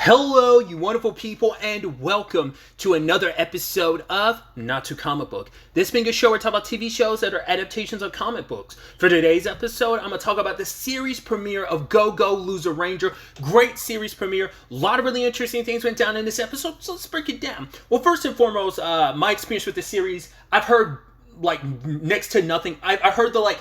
Hello, you wonderful people, and welcome to another episode of Not to Comic Book. This being a show where I talk about TV shows that are adaptations of comic books. For today's episode, I'm going to talk about the series premiere of Go Go Loser Ranger. Great series premiere. A lot of really interesting things went down in this episode, so let's break it down. Well, first and foremost, my experience with the series, I've heard next to nothing. I heard the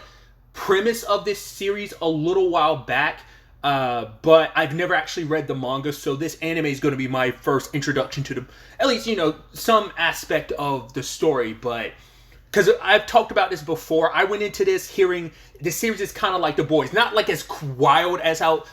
premise of this series a little while back. But I've never actually read the manga, so this anime is going to be my first introduction to at least, some aspect of the story. But because I've talked about this before, I went into this hearing the series is kind of like The Boys, not like as wild as how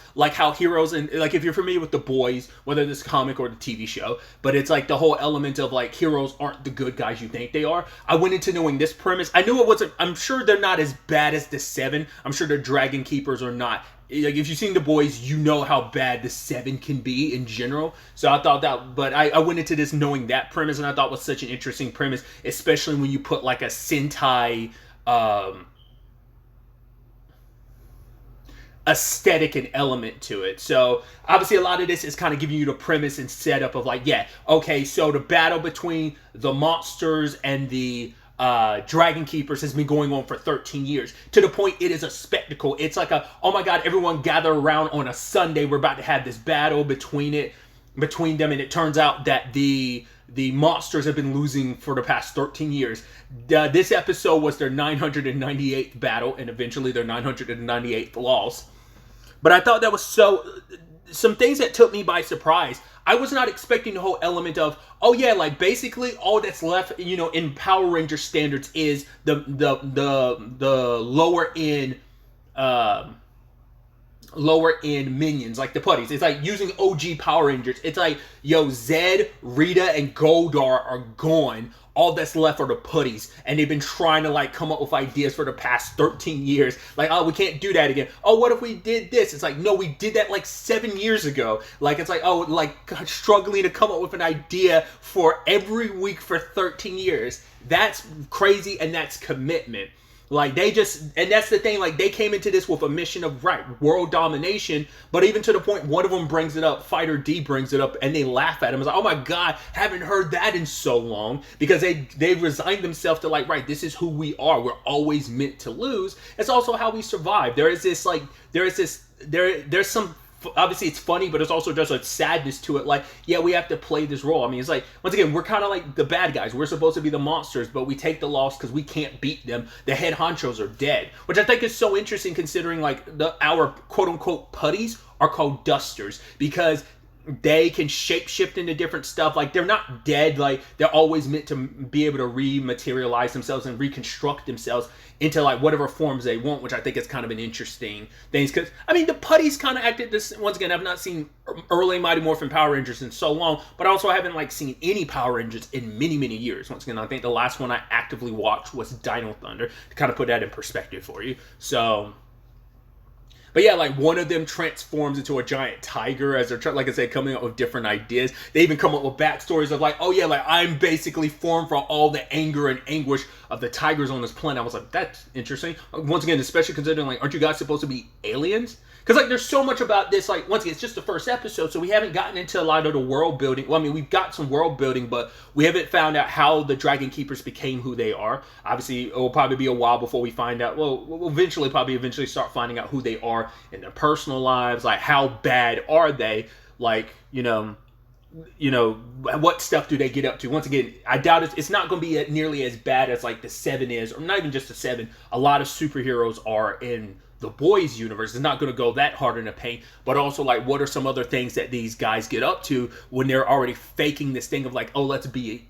Heroes, and if you're familiar with The Boys, whether this comic or the TV show, but it's like the whole element of heroes aren't the good guys you think they are. I went into knowing this premise. I knew it wasn't. I'm sure they're not as bad as the Seven. I'm sure the Dragon Keepers are not. If you've seen The Boys, you know how bad the Seven can be in general. So I thought that, but I went into this knowing that premise, and I thought it was such an interesting premise, especially when you put a Sentai aesthetic and element to it. So obviously a lot of this is kind of giving you the premise and setup of so the battle between the monsters and the Dragon Keepers has been going on for 13 years. To the point it is a spectacle. It's like oh my god, everyone gather around on a Sunday. We're about to have this battle between them, and it turns out that the monsters have been losing for the past 13 years. This episode was their 998th battle, and eventually their 998th loss. But I thought that was some things that took me by surprise. I was not expecting the whole element of, basically all that's left, in Power Ranger standards is the lower end minions, like the putties. It's like using OG Power Rangers. It's like, Zed, Rita, and Goldar are gone. All that's left are the putties, and they've been trying to come up with ideas for the past 13 years. We can't do that again. Oh, what if we did this? It's no, we did that 7 years ago. It's struggling to come up with an idea for every week for 13 years. That's crazy, and that's commitment. And that's the thing, they came into this with a mission of, world domination, but even to the point, one of them brings it up, Fighter D brings it up, and they laugh at him. It's oh my god, haven't heard that in so long, because they've resigned themselves to, this is who we are, we're always meant to lose. It's also how we survive. There's some, obviously it's funny, but it's also just a sadness to it. We have to play this role. I mean, it's once again, we're kind of the bad guys. We're supposed to be the monsters, but we take the loss because we can't beat them. The head honchos are dead, which I think is so interesting, considering our quote unquote putties are called dusters, because they can shapeshift into different stuff. They're not dead. They're always meant to be able to rematerialize themselves and reconstruct themselves into whatever forms they want, which I think is kind of an interesting thing. Because the putties kind of acted this. Once again, I've not seen early Mighty Morphin Power Rangers in so long, but also I haven't seen any Power Rangers in many years. Once again, I think the last one I actively watched was Dino Thunder, to kind of put that in perspective for you. So, but yeah, one of them transforms into a giant tiger as they're, like I said, coming up with different ideas. They even come up with backstories of I'm basically formed from all the anger and anguish of the tigers on this planet. I was that's interesting. Once again, especially considering, aren't you guys supposed to be aliens? Because there's so much about this. Once again, it's just the first episode, so we haven't gotten into a lot of the world building. Well, we've got some world building, but we haven't found out how the Dragon Keepers became who they are. Obviously, it will probably be a while before we find out. Well, we'll eventually start finding out who they are in their personal lives. How bad are they? What stuff do they get up to? Once again, I doubt it's not going to be nearly as bad as the Seven is, or not even just the Seven. A lot of superheroes are in the Boys universe. Is not going to go that hard in the paint, but also what are some other things that these guys get up to when they're already faking this thing of let's be,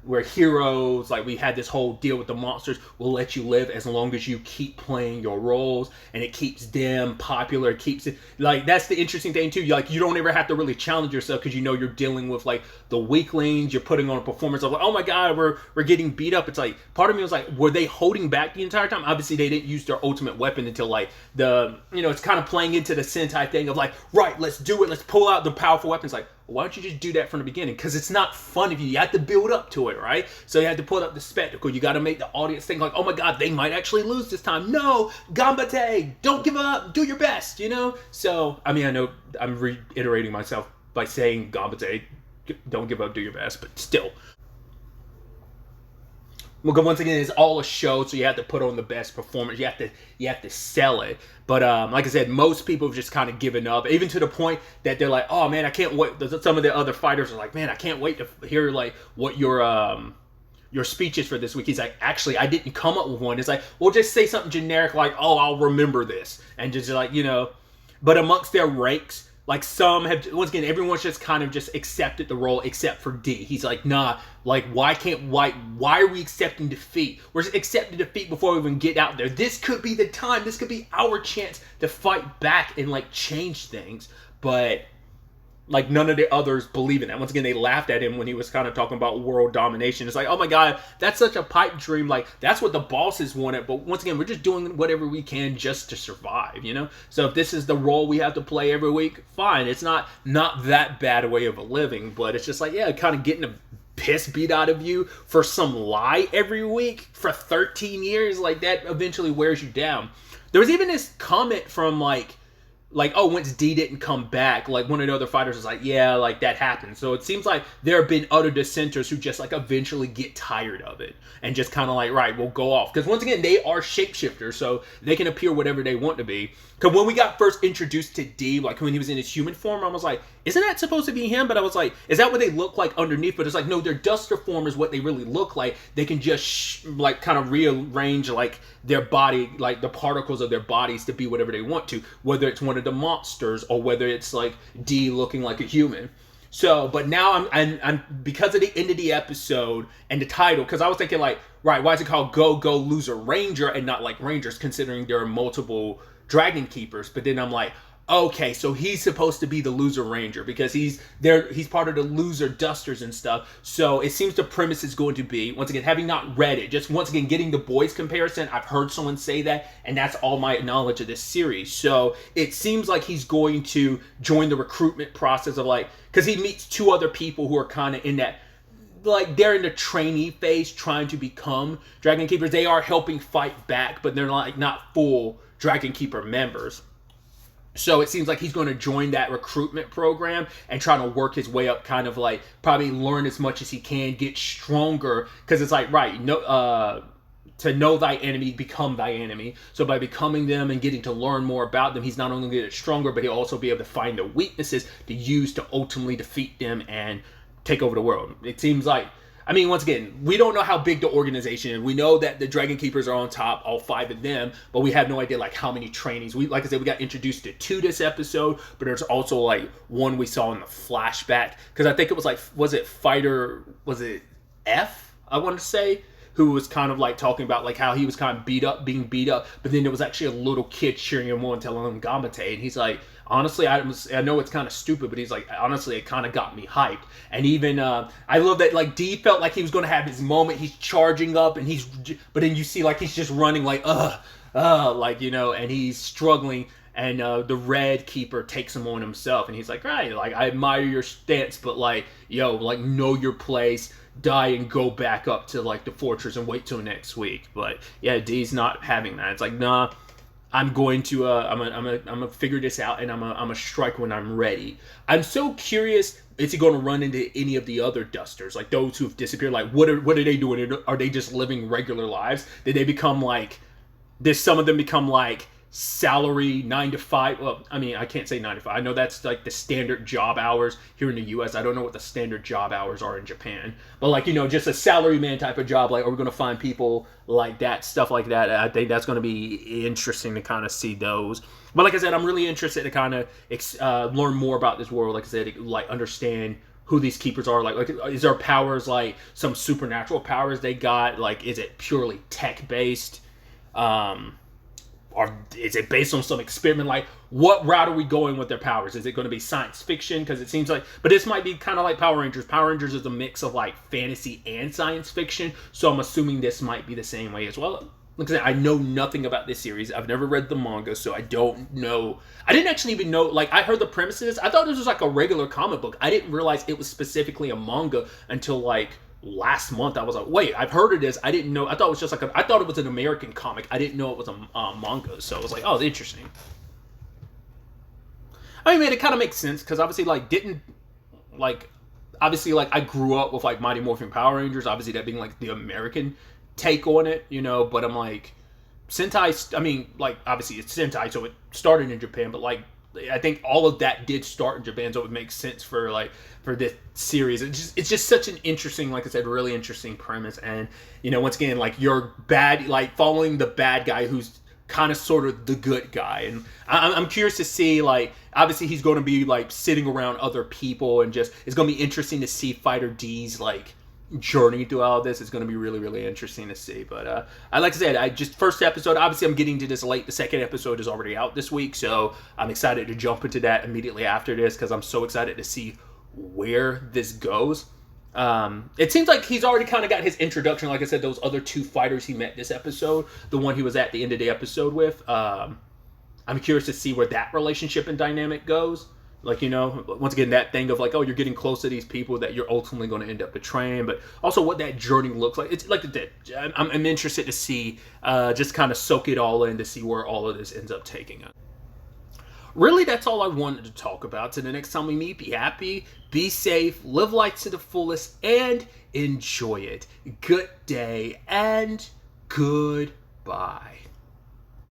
we're heroes, we had this whole deal with the monsters, we'll let you live as long as you keep playing your roles, and it keeps them popular, it keeps it, that's the interesting thing too, you don't ever have to really challenge yourself, because you're dealing with the weaklings, you're putting on a performance of oh my god, we're getting beat up. It's part of me was were they holding back the entire time? Obviously they didn't use their ultimate weapon until it's kind of playing into the Sentai thing of right, let's do it, let's pull out the powerful weapons. Why don't you just do that from the beginning? Because it's not fun if you have to build up to it, right? So you have to put up the spectacle. You got to make the audience think oh my god, they might actually lose this time. No, gambate, don't give up, do your best, So, I know I'm reiterating myself, by saying Gambate, don't give up, do your best, but still. Well, once again, it's all a show, so you have to put on the best performance. You have to sell it. But like I said, most people have just kind of given up, even to the point that they're like, "Oh man, I can't wait." Some of the other fighters are like, "Man, I can't wait to hear like what your speech is for this week." He's like, "Actually, I didn't come up with one." It's like, "Well, just say something generic like, oh, I'll remember this," and just like, you know. But amongst their ranks, like some have, once again, everyone's just kind of just accepted the role except for D. He's like, nah, like why are we accepting defeat? We're just accepting defeat before we even get out there. This could be the time. This could be our chance to fight back and like change things. But like none of the others believe in that. Once again, they laughed at him when he was kind of talking about world domination. It's like, oh my God, that's such a pipe dream. Like that's what the bosses wanted. But once again, we're just doing whatever we can just to survive, you know? So if this is the role we have to play every week, fine. It's not that bad a way of a living, but it's just like, yeah, kind of getting a piss beat out of you for some lie every week for 13 years. Like that eventually wears you down. There was even this comment from like, oh, once D didn't come back, like one of the other fighters was like, yeah, like that happened. So it seems like there have been other dissenters who just like eventually get tired of it and just kind of like, right, we'll go off. Because once again, they are shapeshifters, so they can appear whatever they want to be. Because when we got first introduced to D, like when he was in his human form, I was like, isn't that supposed to be him? But I was like, is that what they look like underneath? But it's like, no, their duster form is what they really look like. They can just like kind of rearrange like their body, like the particles of their bodies to be whatever they want to, whether it's one of the monsters or whether it's like D looking like a human. So, but now I'm because of the end of the episode and the title, because I was thinking like, right, why is it called Go Loser Ranger and not like Rangers, considering there are multiple Dragon Keepers? But then I'm like, okay, so he's supposed to be the Loser Ranger because he's part of the Loser Dusters and stuff. So it seems the premise is going to be, once again, having not read it, just once again getting the boys comparison. I've heard someone say that, and that's all my knowledge of this series. So it seems like he's going to join the recruitment process of like, because he meets two other people who are kind of in that, like they're in the trainee phase trying to become Dragon Keepers. They are helping fight back, but they're like not full Dragon Keeper members. So it seems like he's going to join that recruitment program and try to work his way up, kind of like probably learn as much as he can, get stronger. Because it's like, right, to know thy enemy, become thy enemy. So by becoming them and getting to learn more about them, he's not only going to get stronger, but he'll also be able to find the weaknesses to use to ultimately defeat them and take over the world. It seems like, I mean, once again, we don't know how big the organization is. We know that the Dragon Keepers are on top, all 5 of them, but we have no idea like how many trainings. Like I said, we got introduced to 2 this episode, but there's also like one we saw in the flashback. Because I think it was like, was it F, I want to say, who was kind of like talking about like how he was kind of being beat up, but then there was actually a little kid cheering him on, telling him Gambate, and he's like, honestly, I know it's kind of stupid, but he's like, honestly, it kind of got me hyped. And even, I love that, like, D felt like he was going to have his moment. He's charging up, and but then you see, like, he's just running, like, like, you know, and he's struggling. And the Red Keeper takes him on himself. And he's like, right, like, I admire your stance, but, like, yo, like, know your place. Die and go back up to, like, the fortress and wait till next week. But, yeah, D's not having that. It's like, nah. I'm going to I'm gonna figure this out, and I'm gonna strike when I'm ready. I'm so curious, is he going to run into any of the other Dusters, like those who've disappeared? Like, what are they doing? Are they just living regular lives? Did they become like? Did some of them become like salary 9 to 5? Well, I mean, I can't say 9 to 5. I know that's like the standard job hours here in the U.S. I don't know what the standard job hours are in Japan, but like, you know, just a salary man type of job. Like, are we going to find people like that, stuff like that? I think that's going to be interesting to kind of see those. But like I said, I'm really interested to kind of learn more about this world. Like I said, like understand who these keepers are. Like is there powers, like some supernatural powers they got? Like, is it purely tech based? Or is it based on some experiment? Like, what route are we going with their powers? Is it going to be science fiction? Because it seems like, but this might be kind of like Power Rangers. Power Rangers is a mix of like fantasy and science fiction. So I'm assuming this might be the same way as well. Like I said, I know nothing about this series. I've never read the manga, so I don't know. I didn't actually even know, like, I heard the premises. I thought this was like a regular comic book. I didn't realize it was specifically a manga until like last month. I was like, wait, I've heard of this. I didn't know. I thought it was just like I thought it was an American comic. I didn't know it was a manga. So I was like, oh, it's interesting. I mean, man, it kind of makes sense because obviously, like, didn't like, obviously, like, I grew up with, like, Mighty Morphin Power Rangers, obviously that being, like, the American take on it, you know, but I'm like, Sentai, I mean, like, obviously it's Sentai, so it started in Japan, but, like, I think all of that did start in Japan, so it makes sense for, like, for this series. It's just such an interesting, like I said, really interesting premise, and, you know, once again, like, you're bad, like, following the bad guy who's kind of sort of the good guy, and I'm curious to see, like, obviously he's going to be, like, sitting around other people, and just, it's going to be interesting to see Fighter D's, like, journey through all of this. Is going to be really, really interesting to see. But like I said, I just, first episode, obviously I'm getting to this late. The second episode is already out this week, so I'm excited to jump into that immediately after this, because I'm so excited to see where this goes. It seems like he's already kind of got his introduction. Like I said, those other two fighters he met this episode, the one he was at the end of the episode with, I'm curious to see where that relationship and dynamic goes. Like, you know, once again, that thing of, like, oh, you're getting close to these people that you're ultimately going to end up betraying, but also what that journey looks like. It's like I'm interested to see, just kind of soak it all in to see where all of this ends up taking us. Really, that's all I wanted to talk about. Till the next time we meet, be happy, be safe, live life to the fullest, and enjoy it. Good day, and goodbye.